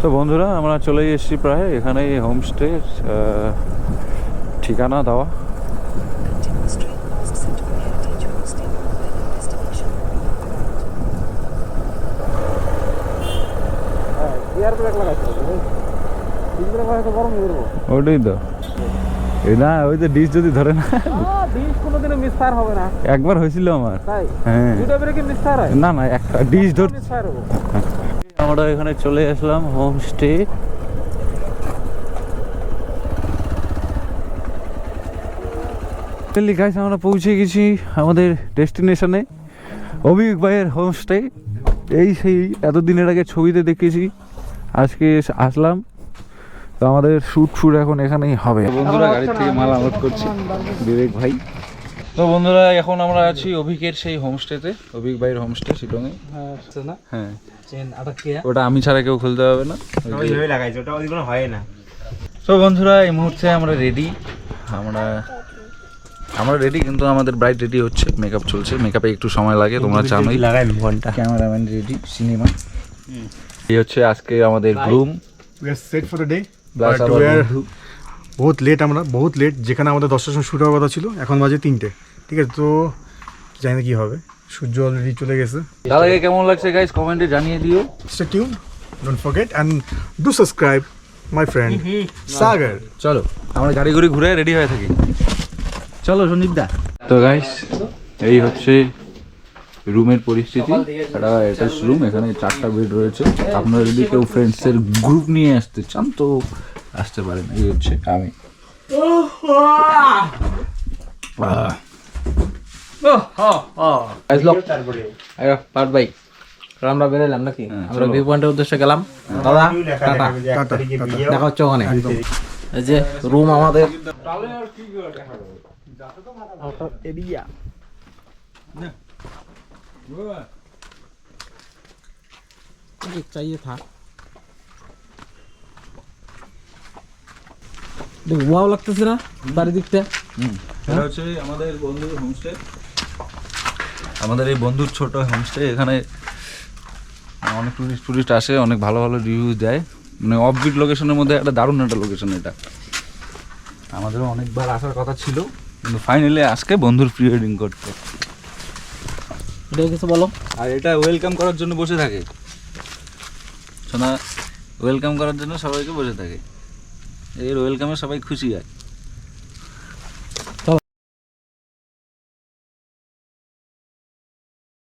তো বন্ধুরা আমরা চলে এসেছি প্রায় এখানে হোমস্টে ঠিকানা দেওয়া। ওটাই তো না, ওই তো ডিশ যদি ধরে না, কোনোদিনও মিসফায়ার হবে না। একবার হয়েছিল আমার। তাই? হ্যাঁ, দুটো ব্রেকে মিসফায়ার হয়? না না, একটা ডিশ ধর। মিসফায়ার হবে। আমরা এখানে চলে আসলাম হোমস্টে। গাইস আমরা পৌঁছে গেছি আমাদের ডেস্টিনেশনে, অভিক ভাইয়ের হোমস্টে। এই সেই এতদিনের আগে ছবিতে দেখেছি, আজকে আসলাম। তো আমাদের শুট এখন এখানেই হবে। বন্ধুরা গাড়ি থেকে মাল আনলোড করছি, বিবেক ভাই। তো বন্ধুরা এখন আমরা আছি অভিকের সেই হোমস্টেতে, অভিক ভাইয়ের হোমস্টে শিলংয়ে। হ্যাঁ, ওটা আমি ছাড়া কেউ খুলতে পারবে না। তো বন্ধুরা এই মুহূর্তে আমরা রেডি, আমরা রেডি, কিন্তু আমাদের ব্রাইড রেডি হচ্ছে, মেকআপ চলছে। মেকআপে একটু সময় লাগে, তোমরা জানোই। Cameraman ready, cinema. এই হচ্ছে আজকে আমাদের groom. We are set for the day. But we are বহুত লেট, আমরা বহুত লেট। যেখানে আমাদের 10টার সময় শুট হওয়ার কথা ছিল, এখন বাজে 3টে। ঠিক আছে, তো জানি না কি হবে। সূর্য অলরেডি চলে গেছে। তার আগে কেমন লাগছে গাইস কমেন্টে জানিয়ে দিও। Stay tuned, don't forget and do subscribe my friend Sagar. চলো আমরা গাড়ি ঘুরে রেডি হয়ে থাকি। চলো সন্দীপ দা। তো গাইস এই হচ্ছে রুমের পরিস্থিতি। এটা অ্যাটাচ রুম, এখানে 4টা বেড রয়েছে। আপনারা যদি কেউ ফ্রেন্ডসের গ্রুপ নিয়ে আসতে চান তো আসতে পারেন। এই হচ্ছে আমি। আমরা বেরোলাম নাকি? আমরা ভিউ পয়েন্টের উদ্দেশ্যে গেলাম। দাদা টাটা, দেখা হচ্ছে ওখানে। এই যে রুম আমাদের এরিয়া। चाहिए था। ওয়াও লাগতেছে না চারিদিকটা? এটা হচ্ছে আমাদের বন্ধুর হোমস্টে, আমাদের এই বন্ধুর ছোট হোমস্টে। এখানে অনেক টুরিস্ট আসে, অনেক ভালো ভালো রিভিউ দেয়। মানে অফবিট লোকেশনের মধ্যে একটা দারুণ একটা লোকেশন এটা। আমাদেরও অনেকবার আসার কথা ছিল, কিন্তু ফাইনালি আজকে বন্ধুর প্রি ওয়েডিং করতে। এটা কিছু বলো। আর এটা ওয়েলকাম করার জন্য বসে থাকে সোনা, ওয়েলকাম করার জন্য সবাইকে বসে থাকে। এর ওয়েলকামে সবাই খুশি হয়।